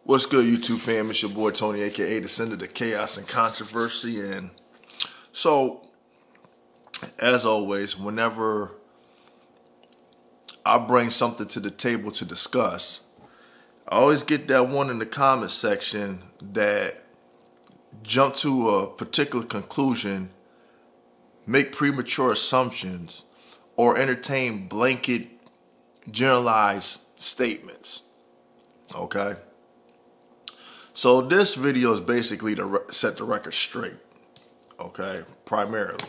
What's good, YouTube fam? It's your boy Tony, aka the Sender to Chaos and Controversy. And so, as always, whenever I bring something to the table to discuss, I always get that one in the comment section that jump to a particular conclusion, make premature assumptions, or entertain blanket generalized statements. Okay? So this video is basically to set the record straight, okay, primarily.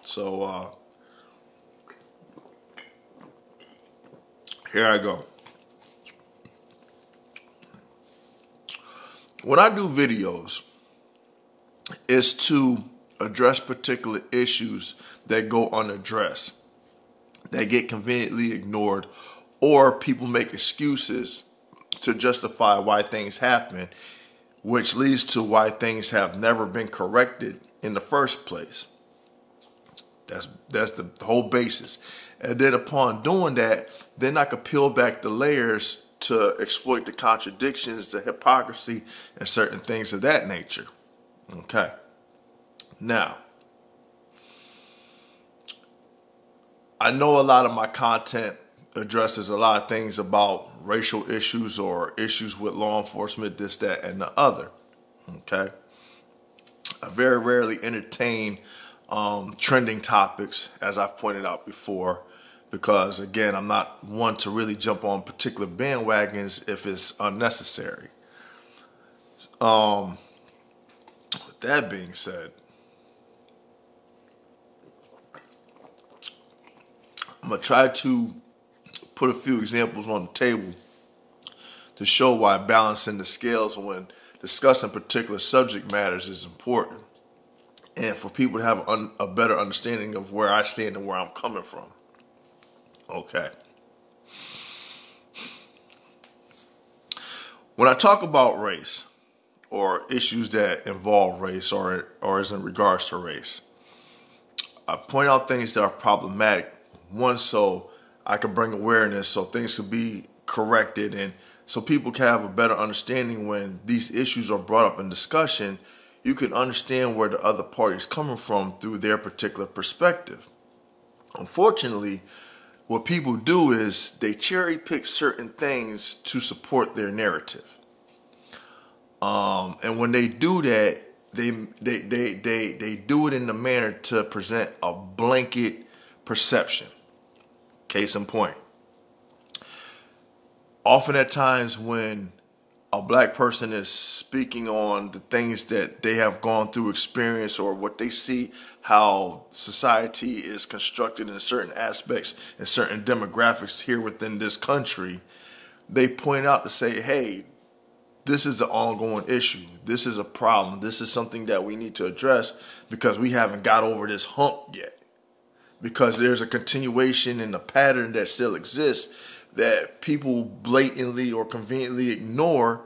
So here I go. When I do videos, it's to address particular issues that go unaddressed, that get conveniently ignored, or people make excuses to justify why things happen, which leads to why things have never been corrected in the first place. That's the whole basis. And then upon doing that, then I could peel back the layers to exploit the contradictions, the hypocrisy, and certain things of that nature. Okay. Now, I know a lot of my content addresses a lot of things about racial issues or issues with law enforcement, this, that, and the other. Okay. I very rarely entertain trending topics, as I've pointed out before, because again, I'm not one to really jump on particular bandwagons if it's unnecessary. With that being said, I'm gonna try to put a few examples on the table to show why balancing the scales when discussing particular subject matters is important, and for people to have a better understanding of where I stand and where I'm coming from. Okay. When I talk about race or issues that involve race or is in regards to race, I point out things that are problematic. One, so I can bring awareness so things could be corrected and so people can have a better understanding when these issues are brought up in discussion. You can understand where the other party is coming from through their particular perspective. Unfortunately, what people do is they cherry pick certain things to support their narrative. And when they do that, they do it in a manner to present a blanket perception. Case in point. Often at times when a black person is speaking on the things that they have gone through, experience, or what they see, how society is constructed in certain aspects and certain demographics here within this country, they point out to say, hey, this is an ongoing issue. This is a problem. This is something that we need to address because we haven't got over this hump yet. Because there's a continuation in the pattern that still exists that people blatantly or conveniently ignore,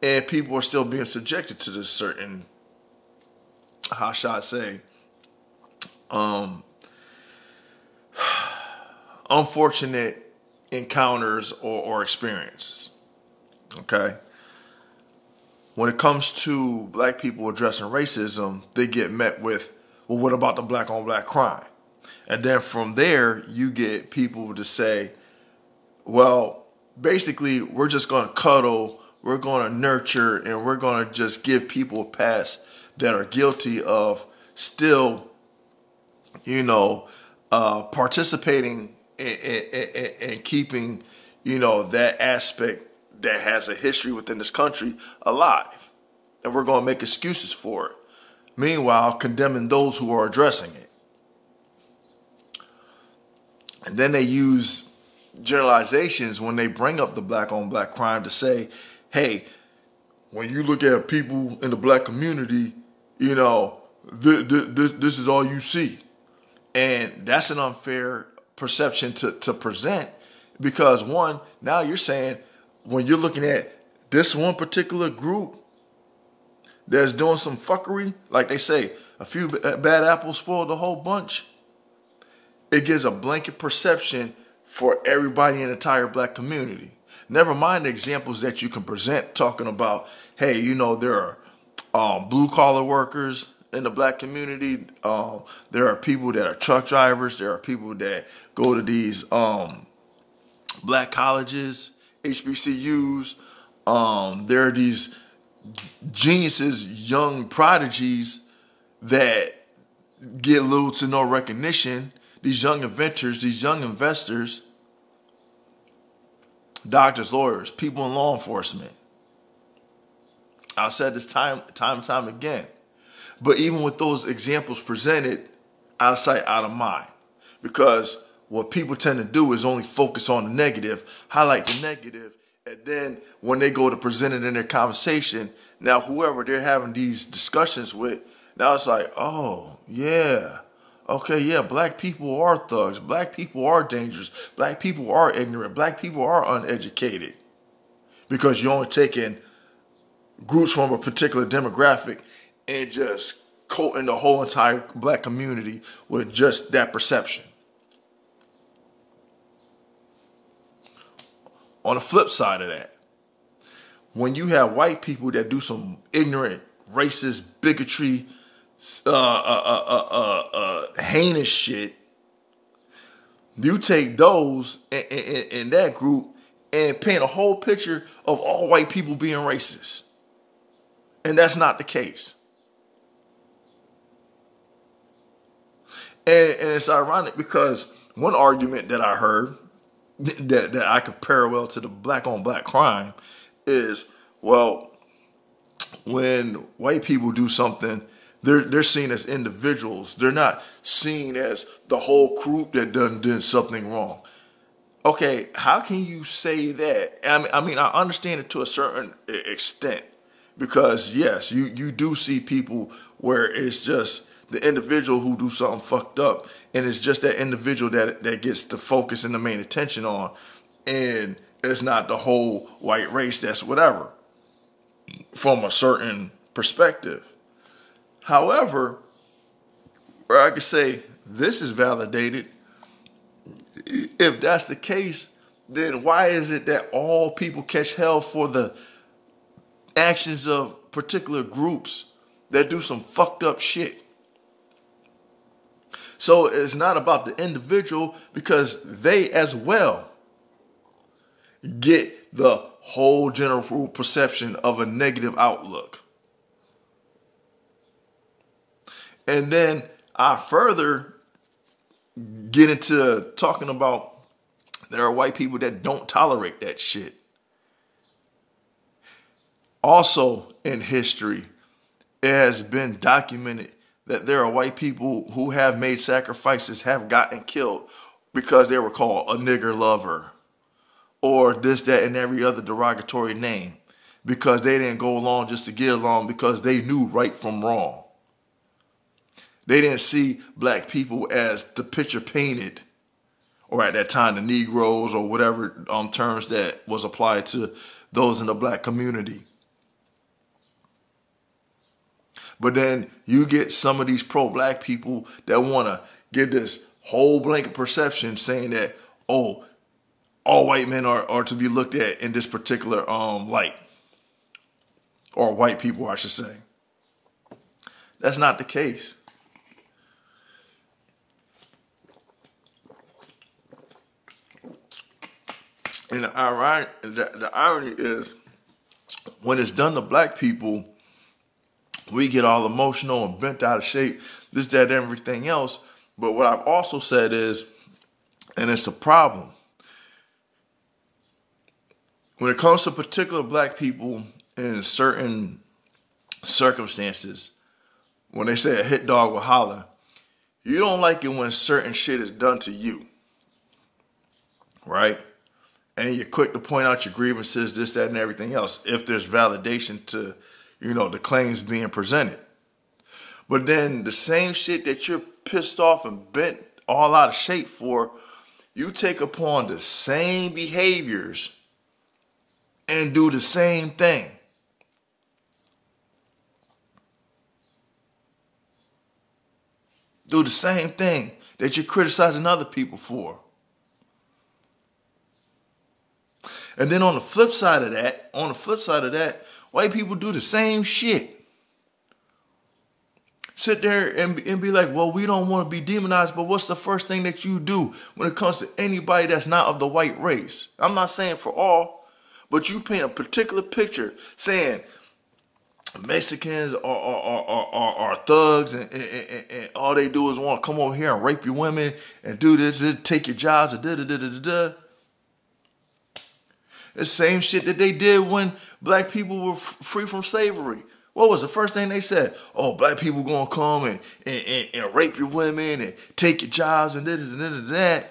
and people are still being subjected to this certain, how shall I say, unfortunate encounters or experiences. Okay? When it comes to black people addressing racism, they get met with, well, what about the black on black crime? And then from there, you get people to say, well, basically, we're just going to cuddle, we're going to nurture, and we're going to just give people a pass that are guilty of still, participating and keeping, that aspect that has a history within this country alive. And we're going to make excuses for it. Meanwhile, condemning those who are addressing it. And then they use generalizations when they bring up the black on black crime to say, hey, when you look at people in the black community, this is all you see. And that's an unfair perception to present because, one, now you're saying when you're looking at this one particular group that's doing some fuckery, like they say, a few bad apples spoil the whole bunch. It gives a blanket perception for everybody in the entire black community. Never mind the examples that you can present talking about, hey, there are blue collar workers in the black community. There are people that are truck drivers. There are people that go to these black colleges, HBCUs. There are these geniuses, young prodigies that get little to no recognition. These young inventors, these young investors, doctors, lawyers, people in law enforcement. I've said this time and time again. But even with those examples presented, out of sight, out of mind. Because what people tend to do is only focus on the negative, highlight the negative, and then when they go to present it in their conversation, now whoever they're having these discussions with, now it's like, oh, yeah. Okay, yeah, black people are thugs. Black people are dangerous. Black people are ignorant. Black people are uneducated. Because you're only taking groups from a particular demographic and just coating the whole entire black community with just that perception. On the flip side of that, when you have white people that do some ignorant, racist, bigotry, heinous shit, you take those in that group and paint a whole picture of all white people being racist. And that's not the case. And it's ironic because one argument that I heard that I could parallel to the black on black crime is, well, when white people do something, they're seen as individuals. They're not seen as the whole group that did something wrong. Okay, how can you say that? I mean, I understand it to a certain extent because, yes, you do see people where it's just the individual who do something fucked up, and it's just that individual that gets the focus and the main attention on, and it's not the whole white race that's whatever from a certain perspective. However, where I could say this is validated, if that's the case, then why is it that all people catch hell for the actions of particular groups that do some fucked up shit? So it's not about the individual because they as well get the whole general perception of a negative outlook. And then I further get into talking about there are white people that don't tolerate that shit. Also in history, it has been documented that there are white people who have made sacrifices, have gotten killed because they were called a nigger lover or this, that, and every other derogatory name because they didn't go along just to get along because they knew right from wrong. They didn't see black people as the picture painted, or at that time the Negroes or whatever terms that was applied to those in the black community. But then you get some of these pro-black people that want to give this whole blanket perception saying that, oh, all white men are to be looked at in this particular light. Or white people, I should say. That's not the case. And the irony is, when it's done to black people, we get all emotional and bent out of shape, this, that, and everything else. But what I've also said is, and it's a problem, when it comes to particular black people in certain circumstances, when they say a hit dog will holler, you don't like it when certain shit is done to you, right? And you're quick to point out your grievances, this, that, and everything else, if there's validation to, the claims being presented. But then the same shit that you're pissed off and bent all out of shape for, you take upon the same behaviors and do the same thing. Do the same thing that you're criticizing other people for. And then on the flip side of that, white people do the same shit. Sit there and be like, well, we don't want to be demonized, but what's the first thing that you do when it comes to anybody that's not of the white race? I'm not saying for all, but you paint a particular picture saying Mexicans are thugs and all they do is want to come over here and rape your women and do this, take your jobs, and da-da-da-da-da. The same shit that they did when black people were free from slavery. What was the first thing they said? Oh, black people gonna come and rape your women and take your jobs and this and that.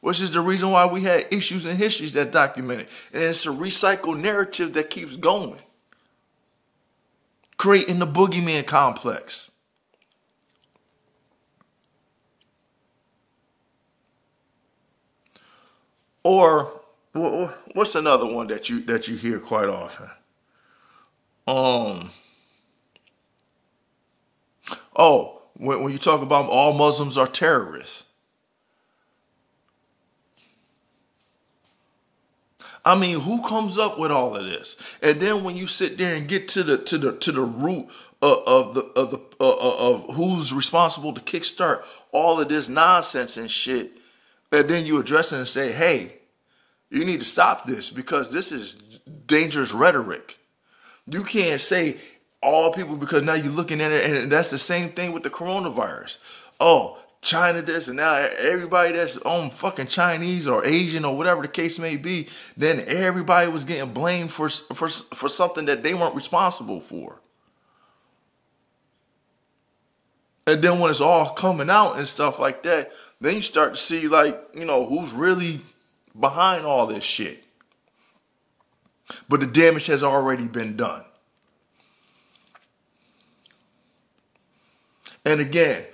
Which is the reason why we had issues and histories that documented. And it's a recycled narrative that keeps going. Creating the boogeyman complex. Or what's another one that you hear quite often? When you talk about all Muslims are terrorists. I mean, who comes up with all of this? And then when you sit there and get to the root of who's responsible to kickstart all of this nonsense and shit, and then you address it and say, hey, you need to stop this because this is dangerous rhetoric. You can't say all people because now you're looking at it, and that's the same thing with the coronavirus. Oh, China this, and now everybody that's on fucking Chinese or Asian or whatever the case may be, then everybody was getting blamed for something that they weren't responsible for. And then when it's all coming out and stuff like that, then you start to see, like, you know, who's really behind all this shit. But the damage has already been done. And again,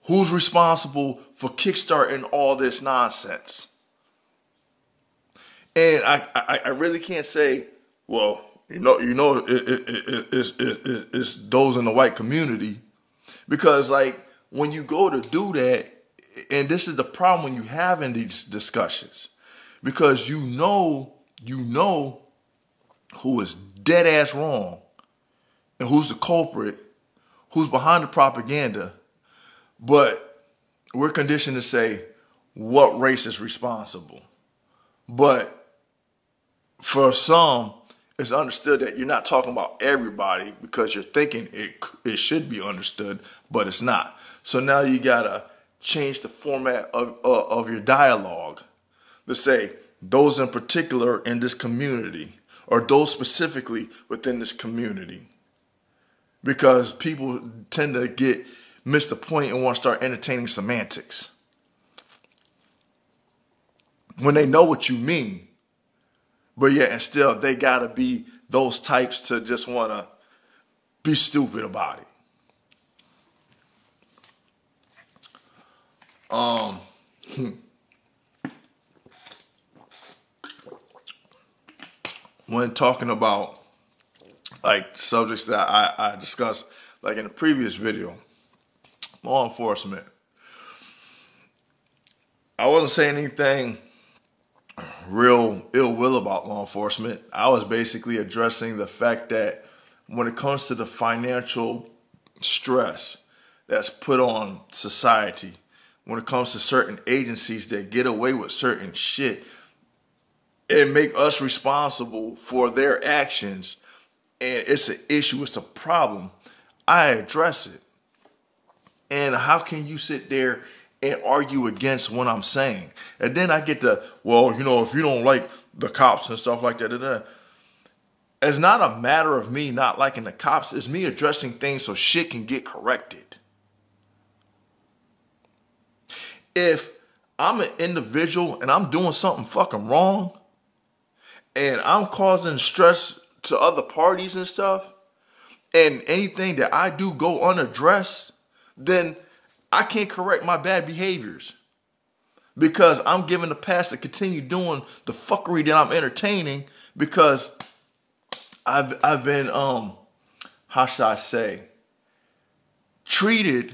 who's responsible for kickstarting all this nonsense? And I really can't say, well, it's those in the white community, because like when you go to do that, and this is the problem when you have in these discussions, because you know who is dead ass wrong and who's the culprit, who's behind the propaganda, but we're conditioned to say what race is responsible. But for some, it's understood that you're not talking about everybody because you're thinking it should be understood, but it's not. So now you gotta change the format of your dialogue to say those in particular in this community, or those specifically within this community. Because people tend to miss the point and want to start entertaining semantics when they know what you mean. But yet and still they gotta be those types to just wanna be stupid about it. When talking about like subjects that I discussed, like in the previous video, law enforcement, I wasn't saying anything real ill will about law enforcement. I was basically addressing the fact that when it comes to the financial stress that's put on society, when it comes to certain agencies that get away with certain shit and make us responsible for their actions, and it's an issue, it's a problem, I address it. And how can you sit there and argue against what I'm saying? And then I get to, well, you know, if you don't like the cops and stuff like that, it's not a matter of me not liking the cops. It's me addressing things so shit can get corrected. If I'm an individual and I'm doing something fucking wrong and I'm causing stress to other parties and stuff, and anything that I do go unaddressed, then I can't correct my bad behaviors because I'm given the pass to continue doing the fuckery that I'm entertaining because I've been how should I say, treated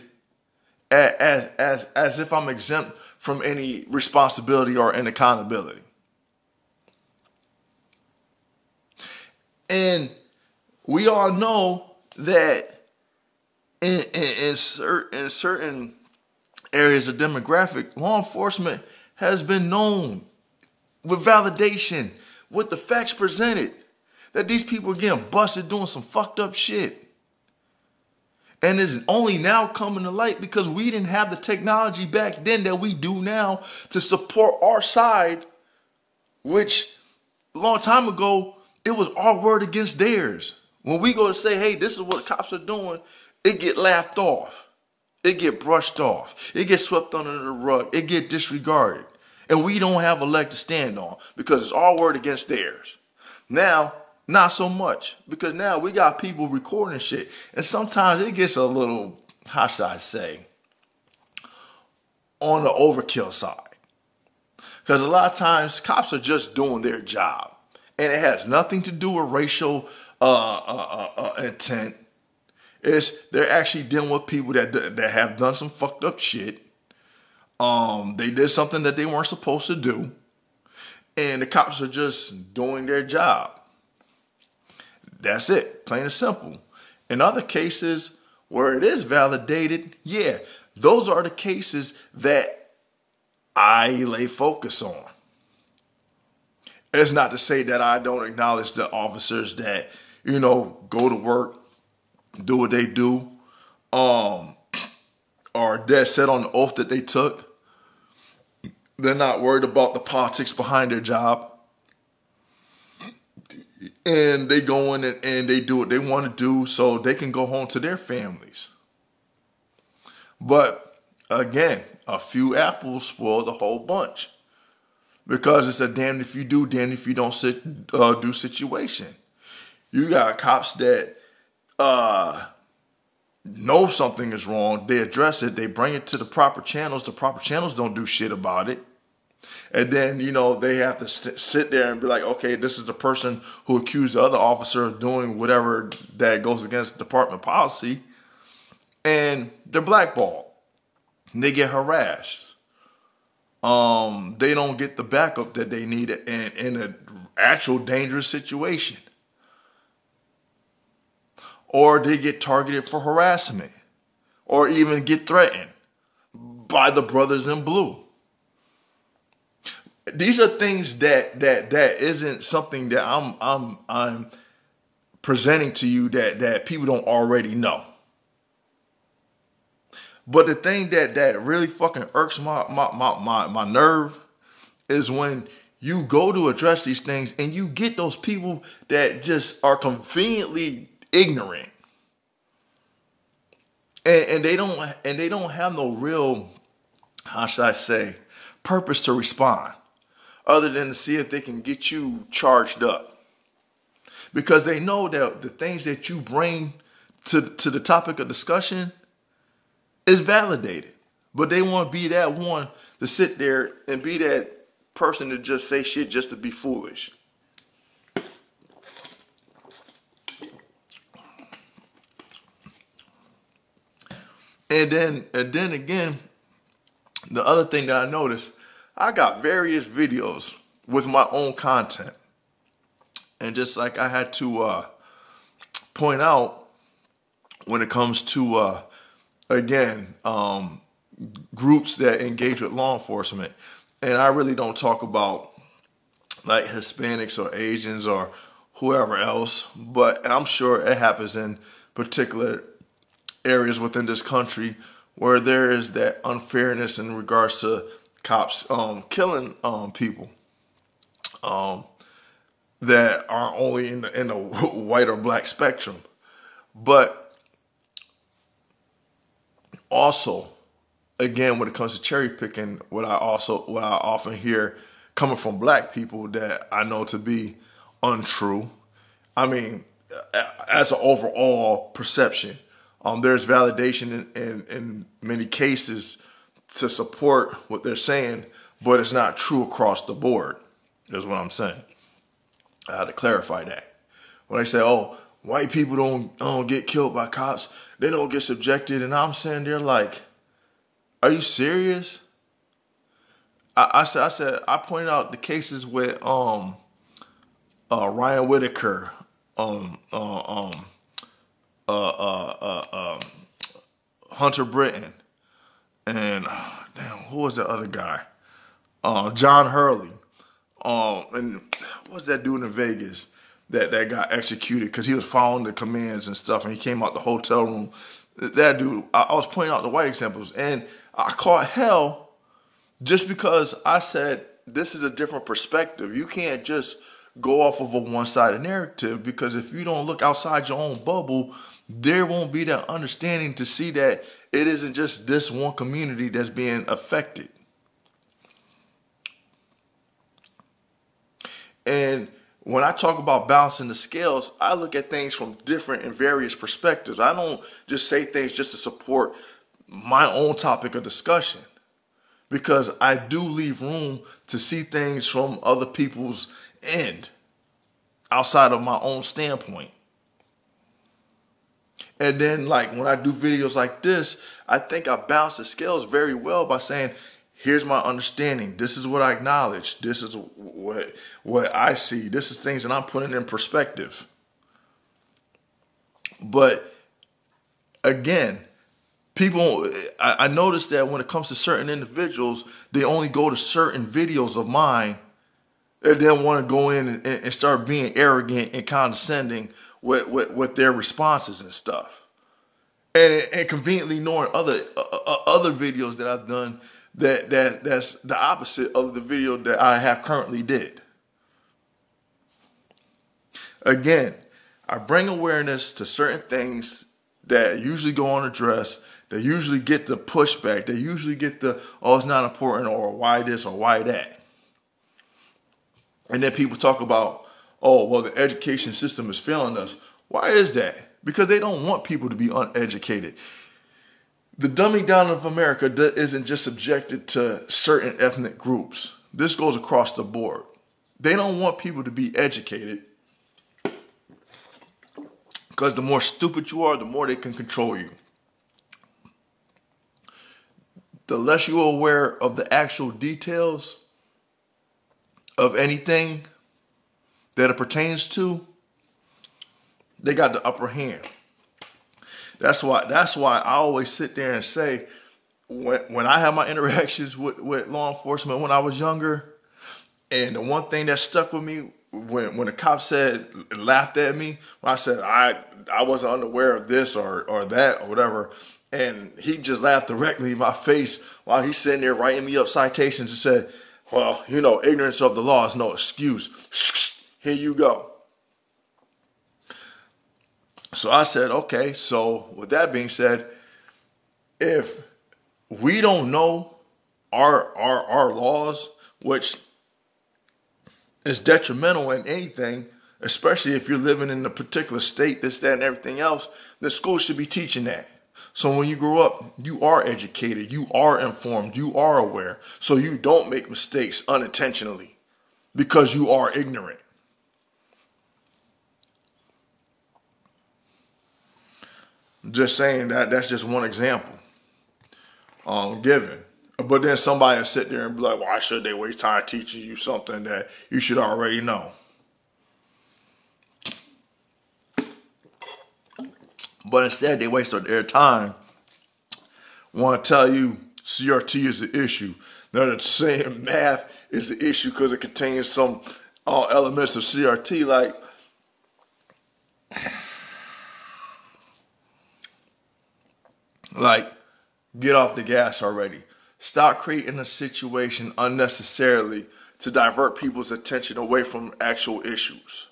as if I'm exempt from any responsibility or an accountability. And we all know that in certain areas of demographic, law enforcement has been known with validation, with the facts presented, that these people are getting busted doing some fucked up shit. And it's only now coming to light because we didn't have the technology back then that we do now to support our side, which a long time ago, it was our word against theirs. When we go to say, hey, this is what cops are doing, it get laughed off. It get brushed off. It gets swept under the rug. It get disregarded. And we don't have a leg to stand on because it's our word against theirs. Now, not so much, because now we got people recording shit. And sometimes it gets a little, how should I say, on the overkill side. Because a lot of times cops are just doing their job. And it has nothing to do with racial intent. They're actually dealing with people that have done some fucked up shit. They did something that they weren't supposed to do. And the cops are just doing their job. That's it, plain and simple. In other cases where it is validated, yeah, those are the cases that I lay focus on. It's not to say that I don't acknowledge the officers that, go to work, do what they do, are dead set on the oath that they took. They're not worried about the politics behind their job. And they go in and they do what they want to do so they can go home to their families. But again, a few apples spoil the whole bunch. Because it's a damned if you do, damned if you don't do situation. You got cops that know something is wrong. They address it. They bring it to the proper channels. The proper channels don't do shit about it. And then, they have to sit there and be like, okay, this is the person who accused the other officer of doing whatever that goes against department policy. And they're blackballed. And they get harassed. They don't get the backup that they need in an actual dangerous situation. Or they get targeted for harassment. Or even get threatened by the brothers in blue. These are things that isn't something that I'm presenting to you that people don't already know. But the thing that really fucking irks my nerve is when you go to address these things and you get those people that just are conveniently ignorant. And they don't have no real, how should I say, purpose to respond. Other than to see if they can get you charged up. Because they know that the things that you bring to the topic of discussion is validated. But they want to be that one to sit there and be that person to just say shit just to be foolish. And then again, the other thing that I noticed, I got various videos with my own content. And just like I had to point out when it comes to, groups that engage with law enforcement. And I really don't talk about like Hispanics or Asians or whoever else. And I'm sure it happens in particular areas within this country where there is that unfairness in regards to cops killing people that are only in the white or black spectrum. But also, again, when it comes to cherry picking, what I often hear coming from black people that I know to be untrue. I mean, as an overall perception, there's validation in many cases to support what they're saying, but it's not true across the board, is what I'm saying. I had to clarify that. When they say, oh, white people don't get killed by cops, they don't get subjected, and I'm saying they're like, are you serious? I pointed out the cases with Ryan Whitaker um, uh, um, uh, uh, uh, um, Hunter Britton, and damn, who was the other guy? John Hurley. And what's that dude in Vegas that got executed because he was following the commands and stuff, and he came out the hotel room. That dude, I was pointing out the white examples, and I caught hell just because I said this is a different perspective. You can't just go off of a one-sided narrative, because if you don't look outside your own bubble, there won't be that understanding to see that it isn't just this one community that's being affected. And when I talk about balancing the scales, I look at things from different and various perspectives. I don't just say things just to support my own topic of discussion, because I do leave room to see things from other people's end outside of my own standpoint. And then, like, when I do videos like this, I think I balance the scales very well by saying, here's my understanding. This is what I acknowledge. This is what I see. This is things that I'm putting in perspective. But again, I noticed that when it comes to certain individuals, they only go to certain videos of mine and then want to go in and start being arrogant and condescending with their responses and stuff. And conveniently ignoring other videos that I've done that's the opposite of the video that I have currently did. Again, I bring awareness to certain things that usually go unaddressed, that usually get the pushback, they usually get the, oh, it's not important, or why this or why that. And then people talk about, oh, well, the education system is failing us. Why is that? Because they don't want people to be uneducated. The dumbing down of America isn't just subjected to certain ethnic groups. This goes across the board. They don't want people to be educated, because the more stupid you are, the more they can control you. The less you're aware of the actual details of anything that it pertains to, they got the upper hand. That's why I always sit there and say, when I have my interactions with law enforcement when I was younger, and the one thing that stuck with me when the cop laughed at me when I said I wasn't unaware of this or that or whatever, and he just laughed directly in my face while he's sitting there writing me up citations and said, well, you know, ignorance of the law is no excuse. Here you go. So I said, okay, so with that being said, if we don't know our laws, which is detrimental in anything, especially if you're living in a particular state, this, that, and everything else, the school should be teaching that. So when you grow up, you are educated, you are informed, you are aware, so you don't make mistakes unintentionally because you are ignorant. Just saying that's just one example given. But then somebody will sit there and be like, why should they waste time teaching you something that you should already know? But instead, they waste their time. Want to tell you CRT is the issue. They're saying math is the issue because it contains some elements of CRT. Like, get off the gas already. Stop creating a situation unnecessarily to divert people's attention away from actual issues.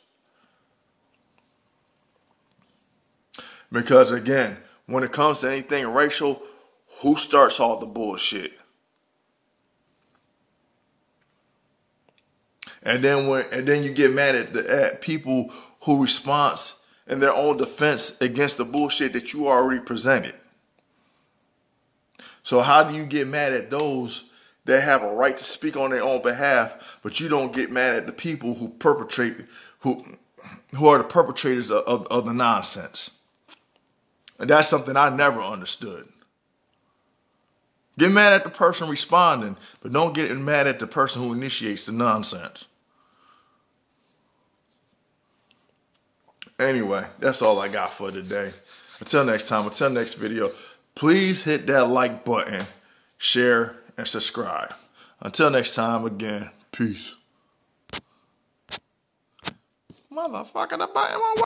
Because again, when it comes to anything racial, who starts all the bullshit? And then you get mad at people who respond in their own defense against the bullshit that you already presented. So how do you get mad at those that have a right to speak on their own behalf, but you don't get mad at the people who are the perpetrators of the nonsense? And that's something I never understood. Get mad at the person responding, but don't get mad at the person who initiates the nonsense. Anyway, that's all I got for today. Until next time, until next video, please hit that like button, share, and subscribe. Until next time, again, peace. Motherfucker, the button won't work.